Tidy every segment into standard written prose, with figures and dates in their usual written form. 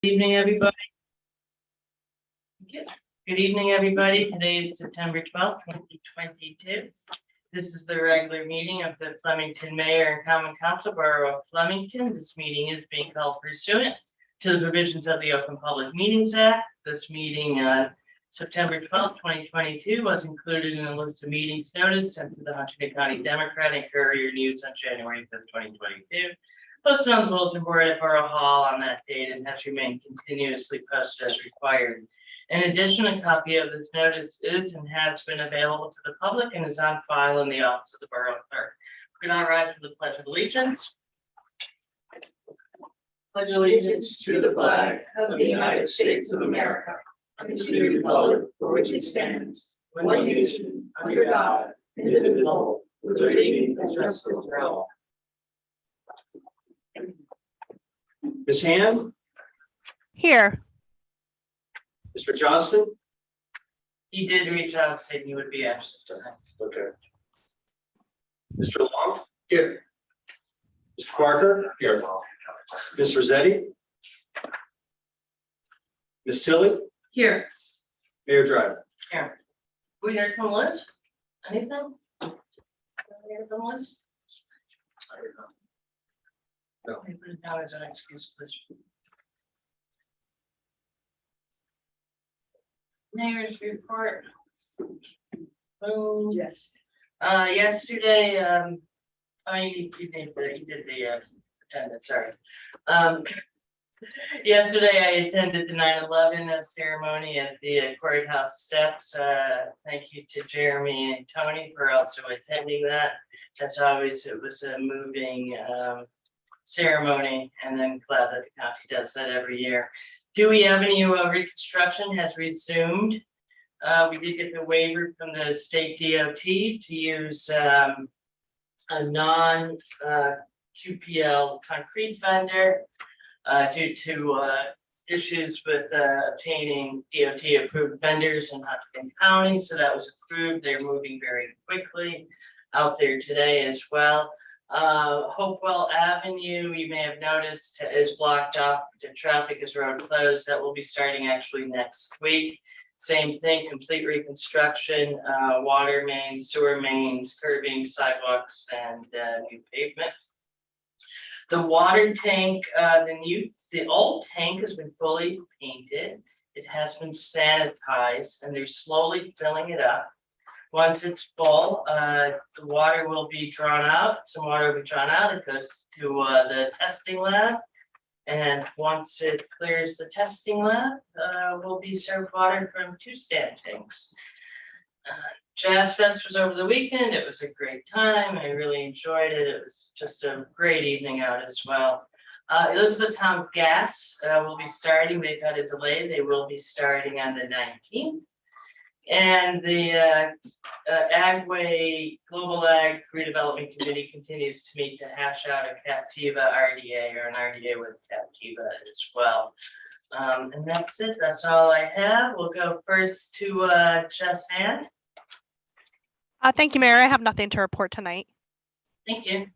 Good evening, everybody. Good evening, everybody. Today is September 12th, 2022. This is the regular meeting of the Flemington Mayor and Common Council Borough of Flemington. This meeting is being held pursuant to the provisions of the Open Public Meetings Act. This meeting on September 12th, 2022 was included in the list of meetings notice sent to the Huntington County Democrat and Courier News on January 5th, 2022. Posted on the bulletin board at Borough Hall on that date and has remained continuously posted as required. In addition, a copy of this notice is and has been available to the public and is on file in the office of the Borough Clerk. We're going to rise for the Pledge of Allegiance. Pledge allegiance to the flag of the United States of America and to the republic for which it stands, one nation, under God, indivisible, with liberty and justice for all. Ms. Hand, Here. Mr. Johnston. He did reach out saying he would be absent tonight. Okay. Mr. Long. Here. Mr. Parker. Here. Ms. Rossetti. Ms. Tilly. Here. Mayor Driver. Here. We heard from Liz? Anything? We heard from Liz? No. Put it down as an excuse, please. Mayor's report. Boom. Yes. Yesterday, you did the attendance, sorry. Yesterday I attended the 9/11 ceremony at the courthouse steps. Thank you to Jeremy and Tony for also attending that. As always, it was a moving ceremony, and I'm glad that the county does that every year. Dewey Avenue reconstruction has resumed. We did get the waiver from the state DOT to use a non QPL concrete vendor due to issues with obtaining DOT approved vendors in Huntington County. So that was approved. They're moving very quickly out there today as well. Hopewell Avenue, you may have noticed, is blocked off to traffic as road closed. That will be starting actually next week. Same thing, complete reconstruction, water mains, sewer mains, curbing, sidewalks, and new pavement. The water tank, the old tank has been fully painted. It has been sanitized, and they're slowly filling it up. Once it's full, the water will be drawn out. Some water will be drawn out. It goes to the testing lab. And once it clears the testing lab, we'll be served water from 2 stand tanks. Jazz Fest was over the weekend. It was a great time. I really enjoyed it. It was just a great evening out as well. Elizabethtown Gas will be starting. They've had a delay. They will be starting on the 19th. And the Agway Global Ag Redevelopment Committee continues to meet to hash out a Captiva RDA or an RDA with Captiva as well. And that's it. That's all I have. We'll go first to Jess Hand. Thank you, Mayor. I have nothing to report tonight. Thank you.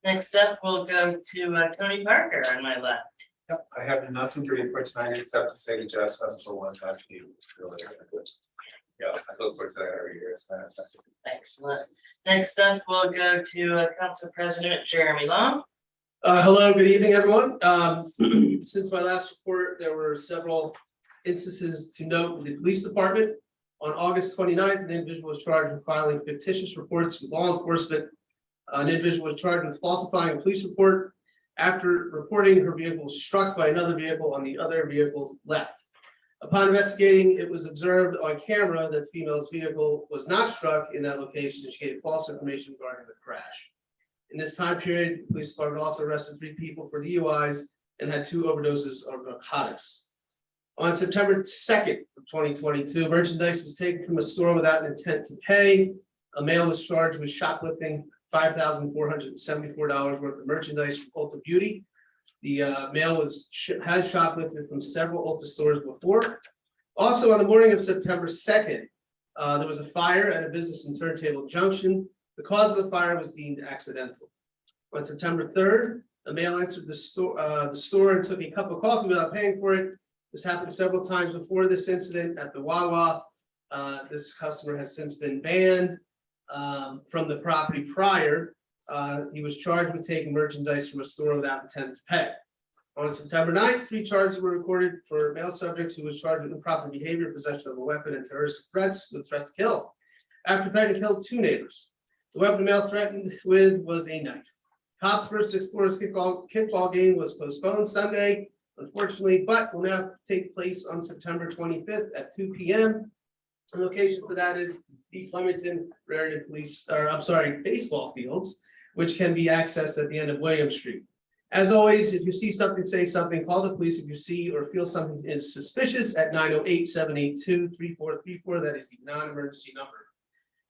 Next up, we'll go to Tony Parker on my left. Yep, I have nothing to report tonight except to say the Jazz Festival was actually really good. Yeah, I look forward to that every year. It's fantastic. Excellent. Next up, we'll go to Council President Jeremy Long. Hello, good evening, everyone. Since my last report, there were several instances to note in the police department. On August 29th, an individual was charged with filing fictitious reports with law enforcement. An individual was charged with falsifying a police report. After reporting, her vehicle was struck by another vehicle on the other vehicle's left. Upon investigating, it was observed on camera that the female's vehicle was not struck in that location, and she gave false information regarding the crash. In this time period, the police department also arrested 3 people for DUIs and had 2 overdoses of narcotics. On September 2nd of 2022, merchandise was taken from a store without an intent to pay. A male was charged with shoplifting $5,474 worth of merchandise from Ulta Beauty. The male has shoplifted from several Ulta stores before. Also, on the morning of September 2nd, there was a fire at a business in Turntable Junction. The cause of the fire was deemed accidental. On September 3rd, A male entered the store and took a cup of coffee without paying for it. This happened several times before this incident at the Wawa. This customer has since been banned from the property prior. He was charged with taking merchandise from a store without intent to pay. On September 9th, 3 charges were recorded for a male subject who was charged with improper behavior, possession of a weapon, and terrorist threats with threat to kill. After threatening to kill 2 neighbors. The weapon the male threatened with was a knife. Cops versus Explorers kickball game was postponed Sunday, unfortunately, but will now take place on September 25th at 2 p.m. The location for that is the Flemington Raritan baseball fields, which can be accessed at the end of William Street. As always, if you see something, say something, call the police if you see or feel something is suspicious at 908-782-3434. That is the non-emergency number.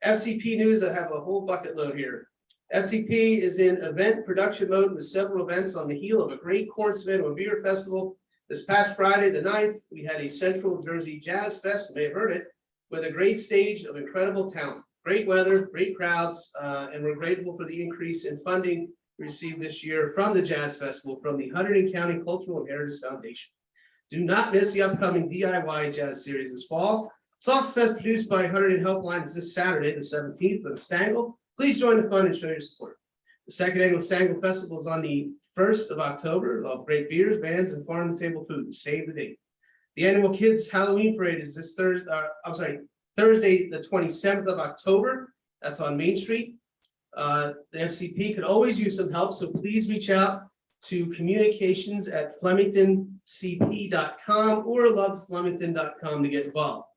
FCP news, I have a whole bucket load here. FCP is in event production mode with several events on the heel of a great Cordsman or beer festival. This past Friday, the 9th, we had a Central Jersey Jazz Fest, you may have heard it, with a great stage of incredible talent, great weather, great crowds, and we're grateful for the increase in funding received this year from the Jazz Festival from the Hunterdon County Cultural and Heritage Foundation. Do not miss the upcoming DIY Jazz Series this fall. Sauce Fest produced by Hunterdon Helpline is this Saturday, the 17th, with Stangle. Please join the fun and show your support. The second annual Stangle Festival is on the 1st of October. Love great beers, bands, and farm-to-table food. Save the date. The annual Kids Halloween Parade is this Thursday, the 27th of October. That's on Main Street. The FCP could always use some help, so please reach out to communications@flemingtoncp.com or loveflemington.com to get involved.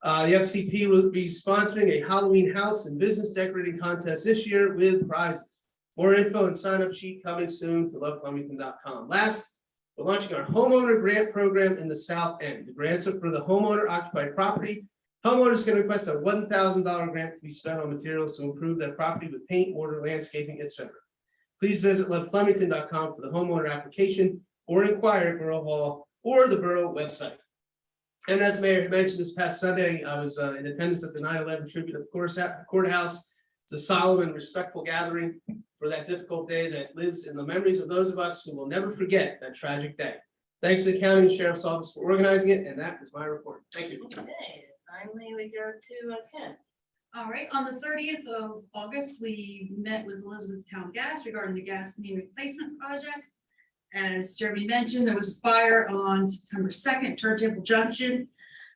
The FCP will be sponsoring a Halloween house and business decorating contest this year with prizes. More info and sign-up sheet coming soon to loveflemington.com. Last, we're launching our homeowner grant program in the South End. The grants are for the homeowner occupied property. Homeowners can request a $1,000 grant to be spent on materials to improve their property with paint, mortar, landscaping, etc. Please visit loveflemington.com for the homeowner application or inquire at Borough Hall or the Borough website. And as Mayor mentioned, this past Sunday, I was in attendance at the 9/11 tribute at the courthouse. It's a solemn and respectful gathering for that difficult day that lives in the memories of those of us who will never forget that tragic day. Thanks to the County and Sheriff's Office for organizing it, and that is my report. Thank you. Okay, finally we go to Ken. All right, on the 30th of August, we met with Elizabeth Town Gas regarding the gas main replacement project. As Jeremy mentioned, there was a fire on September 2nd, Turntable Junction.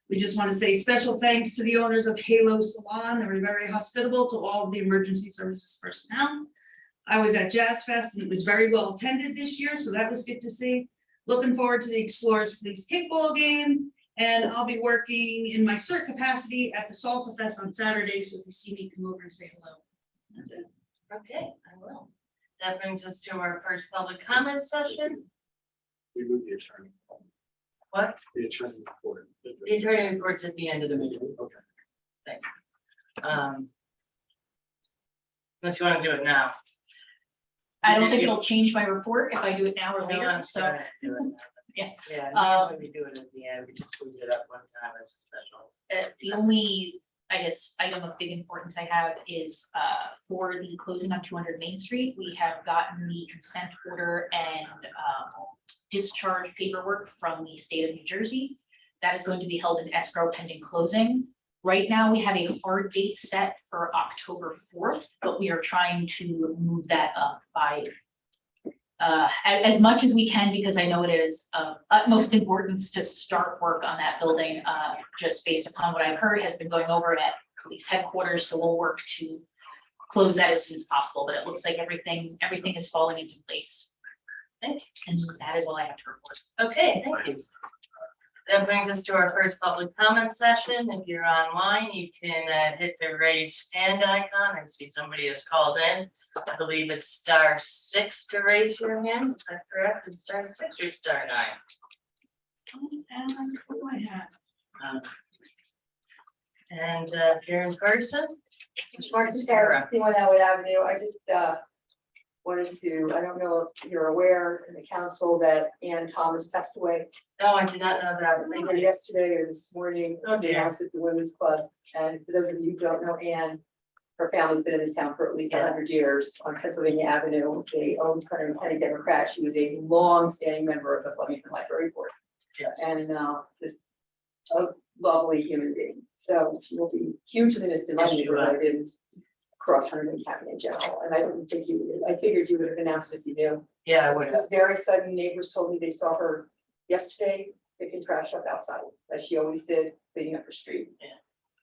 We just want to say special thanks to the owners of Halo Salon. They were very hospitable to all of the emergency services personnel. I was at Jazz Fest and it was very well attended this year, so that was good to see. Looking forward to the Explorers Police kickball game. And I'll be working in my CERT capacity at the Salsa Fest on Saturday, so if you see me, come over and say hello. That's it. Okay, I will. That brings us to our first public comment session. We move the attorney. What? The attorney report. The attorney reports at the end of the meeting. Okay. Thank you. Unless you want to do it now. I don't think it'll change my report if I do it now or No, later, I'm so. sorry, do it now. Yeah. Yeah, normally we do it at the end, we just close it up one time as a special. The only, I guess, item of big importance I have is for the closing on 200 Main Street, we have gotten the consent order and discharge paperwork from the state of New Jersey. That is going to be held in escrow pending closing. Right now, we have a hard date set for October 4th, but we are trying to move that up by as much as we can, because I know it is of utmost importance to start work on that building, just based upon what I've heard has been going over at police headquarters. So we'll work to close that as soon as possible, but it looks like everything is falling into place. Thank And that is all I have to report. Okay, thank you. That brings us to our first public comment session. If you're online, you can hit the raise hand icon and see somebody has called in. I believe it's *6 to raise your hand. Is that correct? It's *6 or *9? And Karen Carson. Martin Scarra, 21 Elwood Avenue. I just wanted to, I don't know if you're aware in the council that Ann Thomas passed away Oh, I did not know that. either yesterday or this morning. Oh, She dear. was at the Women's Club. And for those of you who don't know Ann, Her family's been in this town for at least Yeah. 100 years on Pennsylvania Avenue. They owned Clinton County Democrat. She was a long-standing member of the Flemington Library Board. Yes. And just a lovely human being. So she will be hugely missed in my Yes, she neighborhood. will. I didn't cross Huntington County in general, and I didn't think you would. I figured you would have announced if you knew. Yeah, I It would have. was very sudden. Neighbors told me they saw her yesterday picking trash up outside, as she always did, cleaning up her street. Yeah.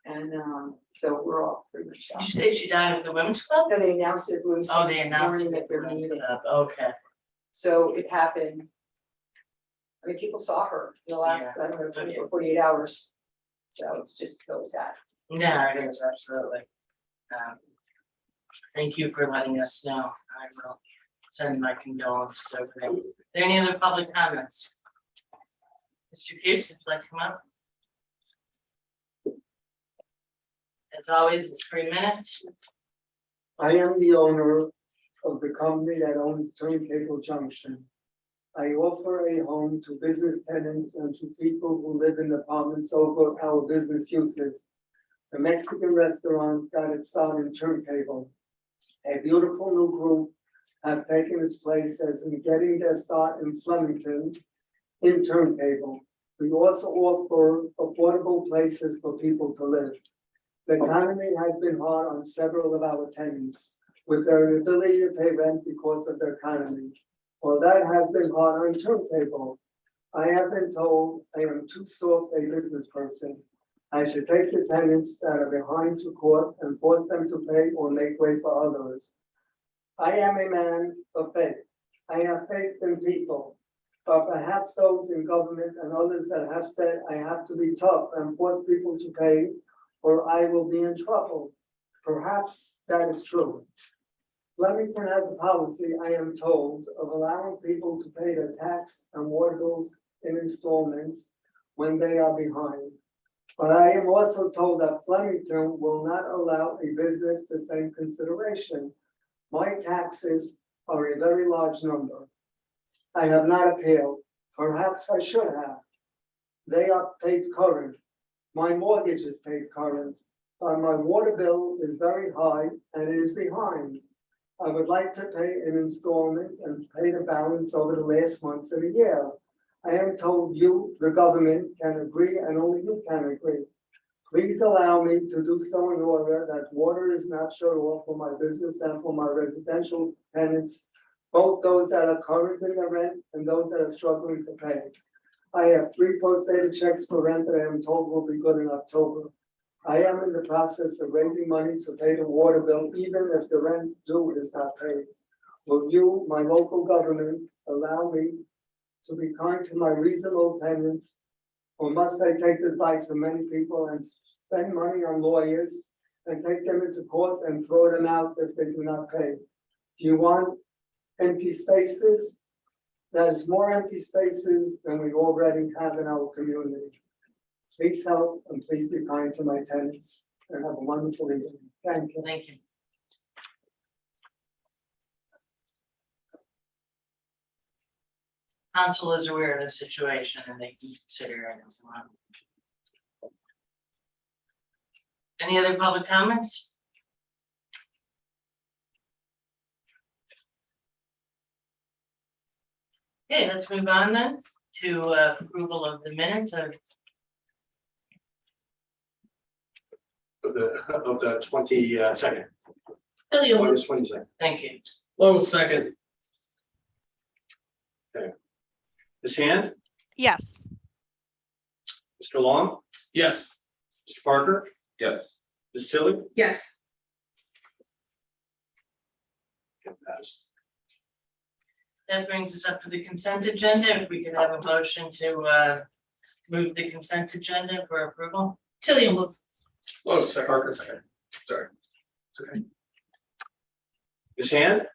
And so we're all pretty much Did shocked. you say she died at the women's club? No, they announced it at Bloom's Oh, they this announced morning it. at their meeting. Okay, So it happened. I mean, people saw her in the last, Yeah. I don't know, 24, 48 hours. So it's just so sad. yeah, it is, absolutely. Thank you for letting us know. I will send my condolences over there. Are there any other public comments? Mr. Hughes, if you'd like to come up. As always, it's 3 minutes. I am the owner of the company that owns Turntable Junction. I offer a home to business tenants and to people who live in apartments over our business uses. The Mexican restaurant got its start in Turntable. A beautiful new group have taken its place as in getting their start in Flemington in Turntable. We also offer affordable places for people to live. The economy has been hard on several of our tenants with their inability to pay rent because of their economy. Well, that has been hard on Turntable. I have been told I am too soft a business person. I should take the tenants that are behind to court and force them to pay or make way for others. I am a man of faith. I have faith in people. But perhaps those in government and others that have said I have to be tough and force people to pay or I will be in trouble. Perhaps that is true. Flemington has a policy, I am told, of allowing people to pay their tax and water bills in installments when they are behind. But I am also told that Flemington will not allow a business the same consideration. My taxes are a very large number. I have not appealed. Perhaps I should have. They are paid current. My mortgage is paid current, but my water bill is very high and it is behind. I would like to pay an installment and pay the balance over the last months of the year. I am told you, the government, can agree and only you can agree. Please allow me to do so in order that water is not shut off for my business and for my residential tenants, both those that are current in their rent and those that are struggling to pay. I have 3 post-dated checks for rent that I am told will be good in October. I am in the process of raising money to pay the water bill, even if the rent due is not paid. Will you, my local government, allow me to be kind to my reasonable tenants? Or must I take the advice of many people and spend money on lawyers and take them into court and throw them out if they do not pay? Do you want empty spaces? That is more empty spaces than we already have in our community. Please help and please be kind to my tenants and have a wonderful evening. Thank you. Thank you. Council is aware of the situation and they can consider it. Any other public comments? Okay, let's move on then to approval of the minutes of Of the 22nd, Tilly. August 22nd. Thank you. Lowe, second. Ms. Hand, Yes. Mr. Long, Yes. Mr. Parker, Yes. Ms. Tilly. Yes, Okay, passed. That brings us up to the consent agenda. If we could have a motion to move the consent agenda for approval. Tilly will move. Lowe, second. Parker, second. Sorry. It's okay. Ms. Hand,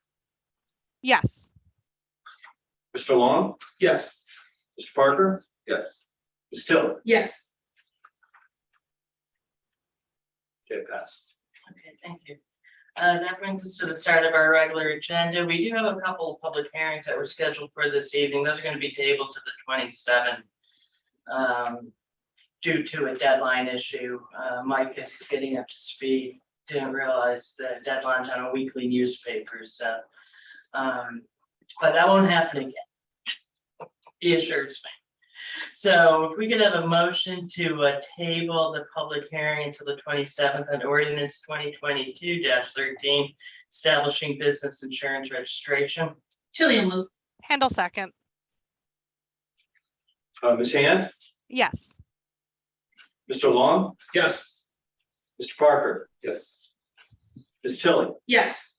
Yes. Mr. Long, Yes. Mr. Parker, Yes. Ms. Tilly. Yes, Okay, passed. Okay, thank you. That brings us to the start of our regular agenda. We do have a couple of public hearings that were scheduled for this evening. Those are going to be tabled to the 27th. Due to a deadline issue, Mike is getting up to speed didn't realize the deadline's on a weekly newspaper, so. But that won't happen again. He assures me. So if we could have a motion to table the public hearing until the 27th on ordinance 2022-13, establishing business insurance registration. Tilly will move. Handle second. Ms. Hand, Yes. Mr. Long, Yes. Mr. Parker, Yes. Ms. Tilly. Yes.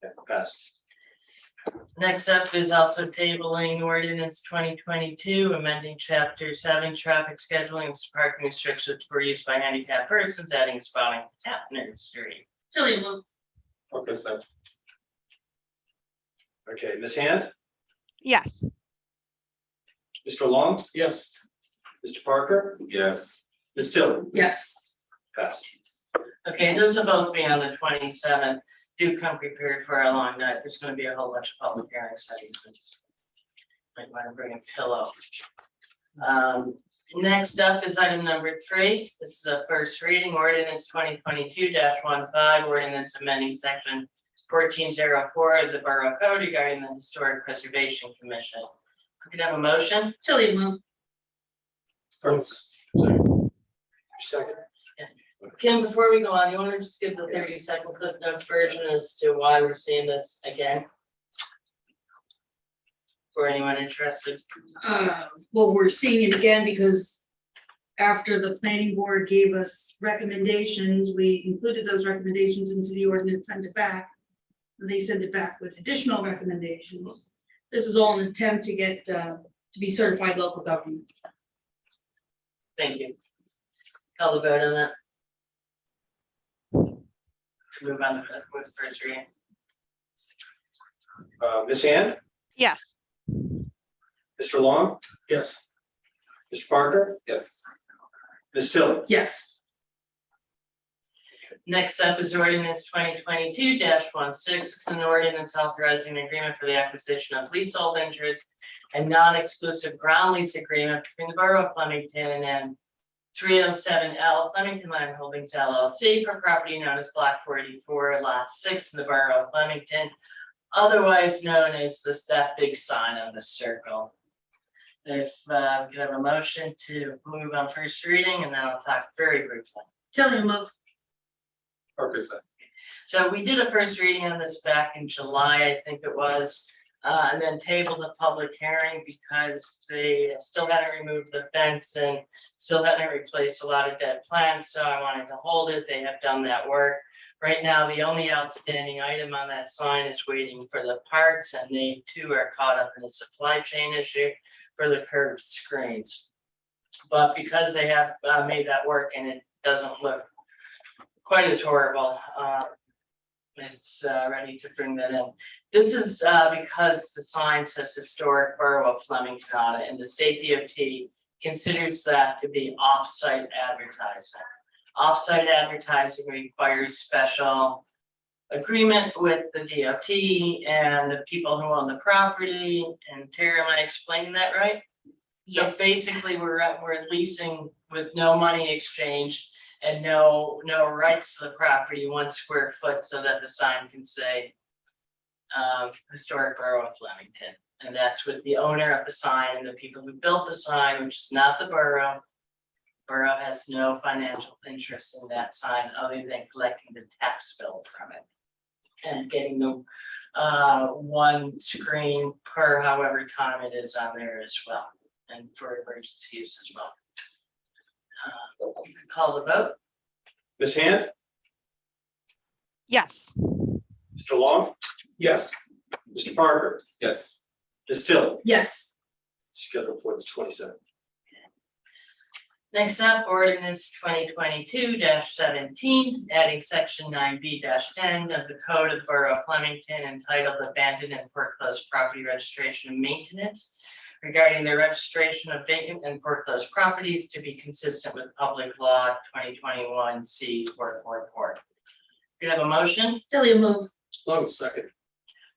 Yeah, passed. Next up is also tabling ordinance 2022, amending chapter 7, traffic scheduling and parking restrictions for use by handicapped persons, adding a spot on Tapner Street. Tilly will move. Parker second. Okay, Ms. Hand, Yes. Mr. Long, Yes. Mr. Parker, Yes. Ms. Tilly, Yes. passed. Okay, those will both be on the 27th. Do come prepared for a long night. There's gonna be a whole bunch of public hearing studies. Might want to bring a pillow. Next up is item number 3. This is a first reading ordinance 2022-15, ordinance amending section 1404 of the Borough Code regarding the Historic Preservation Commission. Could I have a motion? Tilly will move. Second. Kim, before we go on, you want to just give the 30-second clip notes version as to why we're seeing this again? For anyone interested. Well, we're seeing it again because after the planning board gave us recommendations, we included those recommendations into the ordinance, sent it back. And they sent it back with additional recommendations. This is all an attempt to get, to be certified local government. Thank you. Call the vote on that. Move on to the first reading. Ms. Hand, Yes. Mr. Long, Yes. Mr. Parker, Yes. Ms. Tilly. Yes. Next up is ordinance 2022-16. It's an ordinance authorizing an agreement for the acquisition of leasehold interest and non-exclusive ground lease agreement between the Borough of Flemington and 307L Flemington Land Holdings LLC for property known as Block 44, Lot 6 in the Borough of Flemington, otherwise known as that big sign on the circle. If we could have a motion to move on first reading, and then I'll talk very briefly. Tilly will move. Parker second. So we did a first reading on this back in July, I think it was, and then tabled the public hearing because they still hadn't removed the fence and still hadn't replaced a lot of dead plants, so I wanted to hold it. They have done that work. Right now, the only outstanding item on that sign is waiting for the parts, and they too are caught up in a supply chain issue for the curved screens. But because they have made that work and it doesn't look quite as horrible, it's ready to bring that in. This is because the sign says Historic Borough of Flemington on it, and the state DOT considers that to be off-site advertising. Off-site advertising requires special agreement with the DOT and the people who own the property. And Terry, am I explaining that right? Yes. So basically, we're leasing with no money exchanged and no rights to the property, 1 square foot, so that the sign can say Historic Borough of Flemington. And that's with the owner of the sign and the people who built the sign, which is not the borough. Borough has no financial interest in that sign other than collecting the tax bill from it. And getting the 1 screen per however time it is on there as well, and for emergency use as well. You could call the vote. Ms. Hand, Yes. Mr. Long, Yes. Mr. Parker, Yes. Ms. Tilly, Yes. scheduled for the 27th. Next up, ordinance 2022-17, adding section 9B-10 of the Code of the Borough of Flemington entitled Abandoned and Foreclosed Property Registration and Maintenance regarding the registration of vacant and foreclosed properties to be consistent with Public Law 2021 C-444. Could I have a motion? Tilly will move. Long second.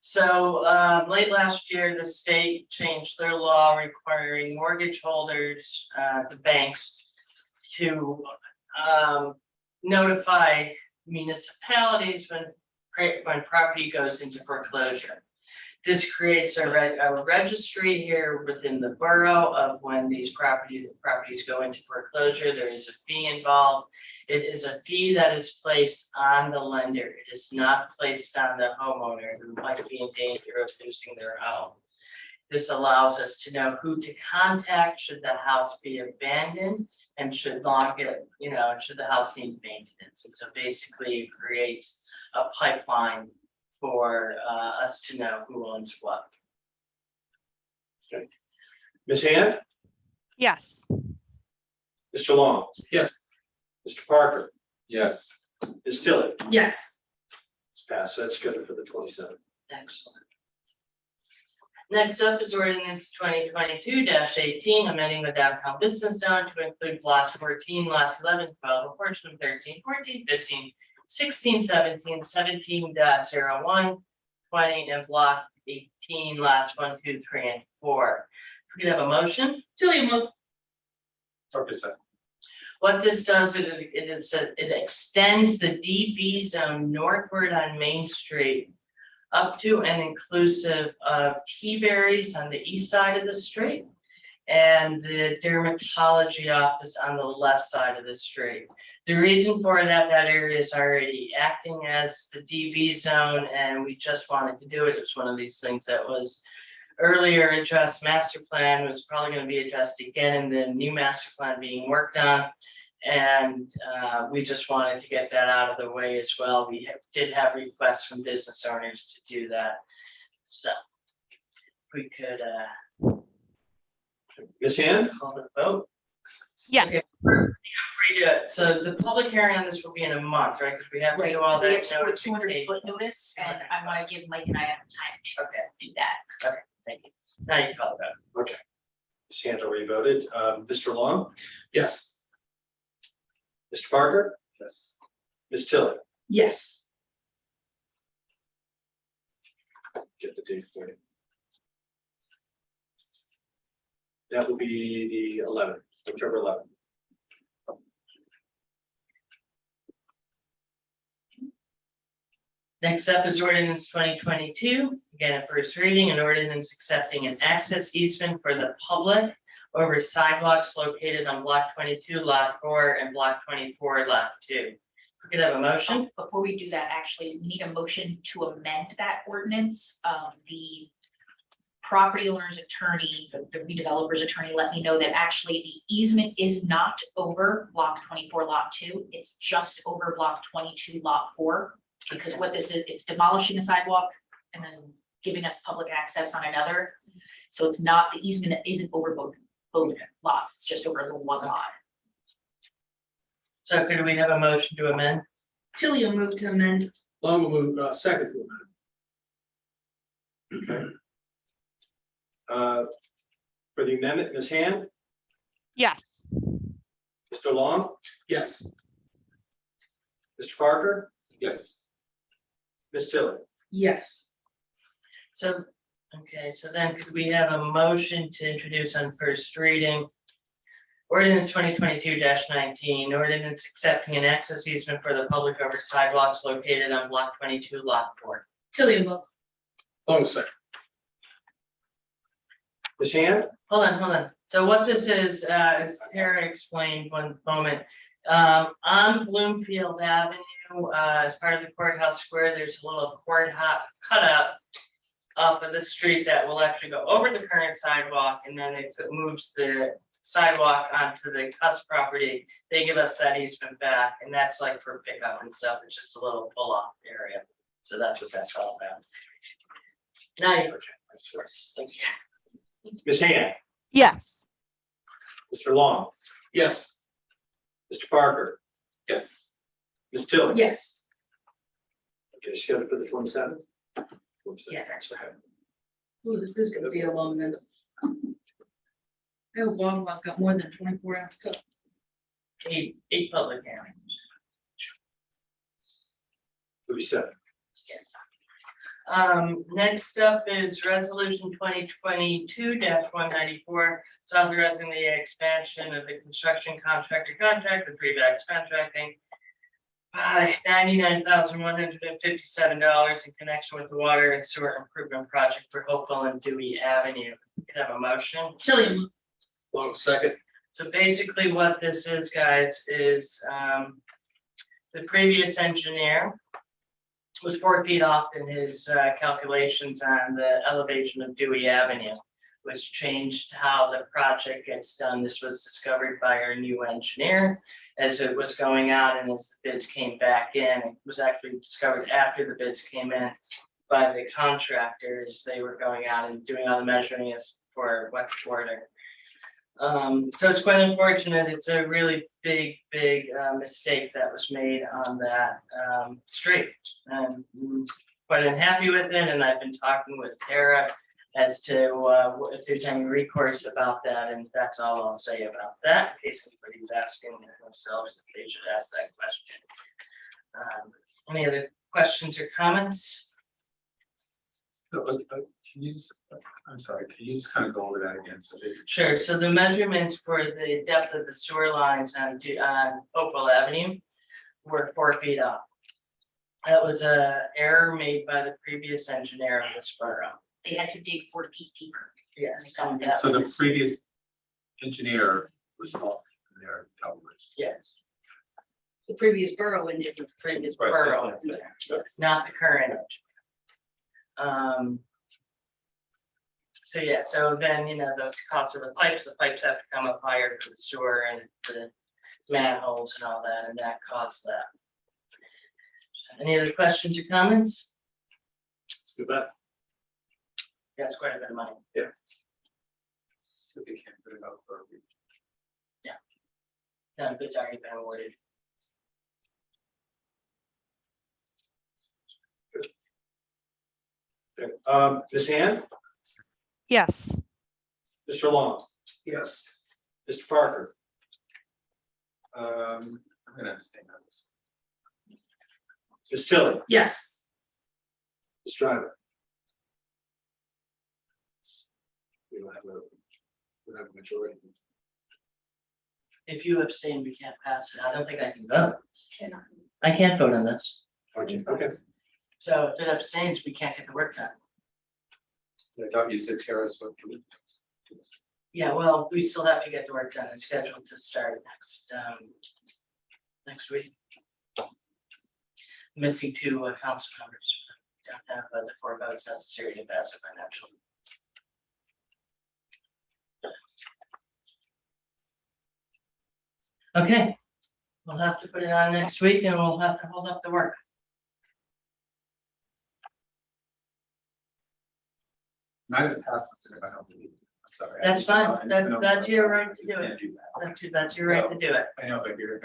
So late last year, the state changed their law requiring mortgage holders, the banks, to notify municipalities when property goes into foreclosure. This creates a registry here within the borough of when these properties go into foreclosure. There is a fee involved. It is a fee that is placed on the lender. It is not placed on the homeowner who might be in danger of losing their home. This allows us to know who to contact should the house be abandoned and should should the house need maintenance. And so basically it creates a pipeline for us to know who owns what. Ms. Hand, Yes. Mr. Long. Yes. Mr. Parker, Yes. Ms. Tilly. Yes. It's passed. That's good for the 27th. Excellent. Next up is ordinance 2022-18, amending the downtown business zone to include blocks 14, lots 11, 12, a portion of 13, 14, 15, 16, 17, 17.01, 20, and block 18, lots 1, 2, 3, and 4. We could have a motion. Tilly will move. Parker second. What this does, it extends the DB zone northward on Main Street up to and inclusive of T-Berry's on the east side of the street and the dermatology office on the left side of the street. The reason for that area is already acting as the DB zone, and we just wanted to do it. It was one of these things that was earlier addressed. Master plan was probably going to be addressed again in the new master plan being worked on. And we just wanted to get that out of the way as well. We did have requests from business owners to do that. So we could Ms. Hand, call the vote. Yeah. Okay, we're free to, so the public hearing on this will be in a month, right? Because we have to Right, do all we that. have to do a 200 notification. foot notice, and I want to give Mike and I have time Okay, to do that. thank you. Now you call the vote. Ms. Hand already voted. Mr. Long, Yes. Mr. Parker, Yes. Ms. Tilly. Yes. Get the date for you. That will be the 11th, October 11th. Next up is ordinance 2022, again, a first reading, an ordinance accepting an access easement for the public over sidewalks located on block 22, lot 4, and block 24, lot 2. We could have a motion. Before we do that, actually, we need a motion to amend that ordinance. The property owner's attorney, the redeveloper's attorney, let me know that actually the easement is not over block 24, lot 2. It's just over block 22, lot 4. Because what this is, it's demolishing a sidewalk and then giving us public access on another. So it's not, the easement isn't over both lots, it's just over the one lot. So could we have a motion to amend? Tilly will move to amend. Long will move, second to amend. For the amendment, Ms. Hand, Yes. Mr. Long, Yes. Mr. Parker, Yes. Ms. Tilly. Yes. So, okay, so then could we have a motion to introduce on first reading? Ordinance 2022-19, ordinance accepting an access easement for the public over sidewalks located on block 22, lot 4. Tilly will move. Long second. Ms. Hand, Hold on. So what this is, as Tara explained one moment, on Bloomfield Avenue, as part of the courthouse square, there's a little cutout off of the street that will actually go over the current sidewalk, and then it moves the sidewalk onto the cusp property. They give us that easement back, and that's like for pickup and stuff. It's just a little pull-off area. So that's what that's all about. Now you. Thank you. Ms. Hand, Yes. Mr. Long, Yes. Mr. Parker, Yes. Ms. Tilly. Yes. Okay, scheduled for the 27th. Yeah. Ooh, this is gonna be a long one. I hope Wawa's got more than 24 ounce cup. Eight public hearings. 37. Next up is resolution 2022-194. It's authorizing the expansion of the construction contractor contract with Revax Contracting. $99,157 in connection with the water and sewer improvement project for Hopewell and Dewey Avenue. Could I have a motion? Tilly will move. Long second. So basically what this is, guys, is the previous engineer was 4 feet off in his calculations on the elevation of Dewey Avenue, which changed how the project gets done. This was discovered by our new engineer as it was going out and as the bids came back in. It was actually discovered after the bids came in by the contractors. They were going out and doing all the measuring as for what quarter. So it's quite unfortunate. It's a really big mistake that was made on that street. And quite unhappy with it, and I've been talking with Tara as to if there's any recourse about that, and that's all I'll say about that, in case anybody's asking themselves if they should ask that question. Any other questions or comments? Can you just, I'm sorry, can you just kind of go over that again? So they- Sure, so the measurements for the depth of the sewer lines on Hopewell Avenue were 4 feet off. That was a error made by the previous engineer of this borough. They had to dig 4 feet deeper. Yes. and that So the was- previous engineer was off in their calculation. Yes, The previous borough and different. previous Right, borough, that's what I'm saying. not the current. So yeah, so then, the cost of the pipes have to come up higher for the sewer and the manholes and all that, and that costs that. Any other questions or comments? Good bet. Yeah, it's quite a bit of money. So they can't put it up for a week. No, it's already been awarded. Okay. Ms. Hand, Yes. Mr. Long, Yes. Mr. Parker, I'm gonna abstain on this. Ms. Tilly, Yes. Ms. Driver. We don't have a majority. If you abstain, we can't pass it. I don't think I can vote. Cannot. I can't vote on this. Okay. So if it abstains, we can't get the work done. I thought you said Tara's what? Yeah, well, we still have to get the work done. It's scheduled to start next week. Missing 2 council members. Don't have the 4 votes necessary to pass it financially. Okay, we'll have to put it on next week and we'll have to hold up the work. Not gonna pass something if I don't believe it. I'm sorry. That's fine. That's your right to do You it. can't do that. That's your right to do it. I know, but you're.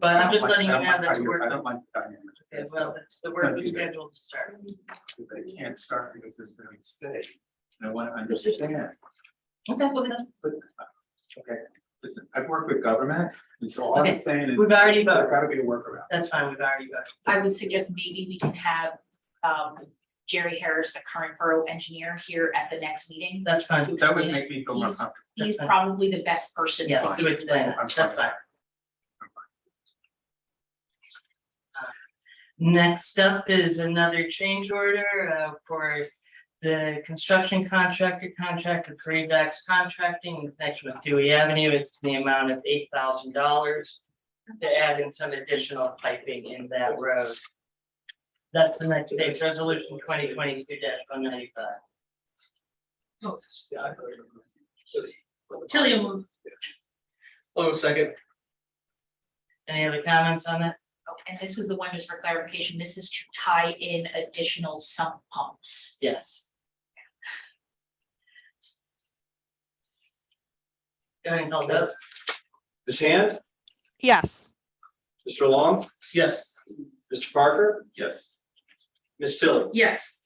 But I'm just I don't letting you like- have that I don't like- work. I don't like the dynamic. Okay, well, the work is scheduled to start. They can't start because there's gonna be stay. And I wanna understand. Okay, well, then, But, okay, listen, I've worked with government, and so all I'm Okay, saying is. we've already There's voted. gotta be a workaround. That's fine, we've already voted. I would suggest maybe we can have Jerry Harris, the current borough engineer, here at the next meeting. That's fine. That would make me feel more He's- comfortable. He's fine. probably the best person. Yeah, to do it today. I'm That's fine. fine. Next up is another change order for the construction contractor contract with Greenbacks Contracting in connection with Dewey Avenue. It's the amount of $8,000 to add in some additional piping in that road. That's the next page, resolution 2022-195. Tilly will move. Long second. Any other comments on that? Oh, and this was the one, just for clarification, this is to tie in additional sump pumps. Yes. Go ahead and call vote. Ms. Hand, Yes. Mr. Long, Yes. Mr. Parker, Yes. Ms. Tilly. Yes.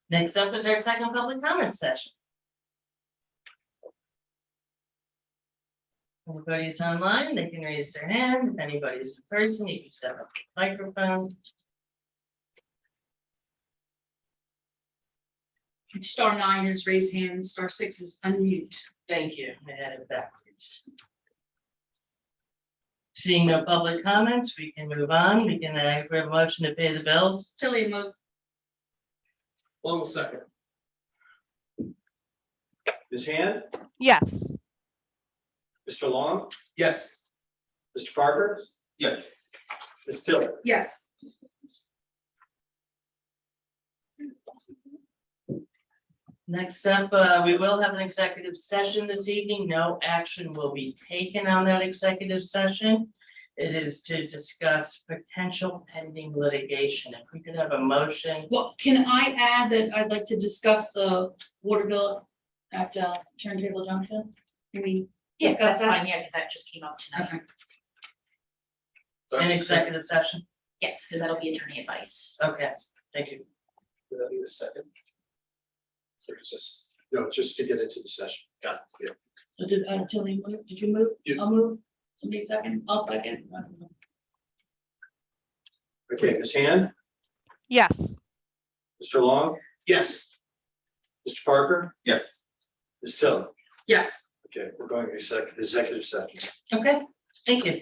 Next up is our second public comment session. Anybody's online, they can raise their hand. If anybody's in person, you can step up to the microphone. *9 is raise hand, *6 is unmute. Thank you. I had it backwards. Seeing no public comments, we can move on. We can have a motion to pay the bills. Tilly, move. Long will second. Ms. Hand, Yes. Mr. Long, Yes. Mr. Parker, Yes. Ms. Tiller. Yes. Next up, we will have an executive session this evening. No action will be taken on that executive session. It is to discuss potential pending litigation. If we could have a motion. Well, can I add that I'd like to discuss the water bill at Turntable Junction? Can we Yes, discuss that's that? fine, yeah, because that just came up tonight. Okay. An executive session? Yes, because that'll be attorney advice. Okay, thank you. Would that be the second? Or just, no, just to get into the session. Got it. So did, Tilly, did you move? You- I'll move. Somebody second, I'll second. I don't know. Okay, Ms. Hand, Yes. Mr. Long, Yes. Mr. Parker, Yes. Ms. Tiller. Yes. Okay, we're going to executive session. Okay, thank you.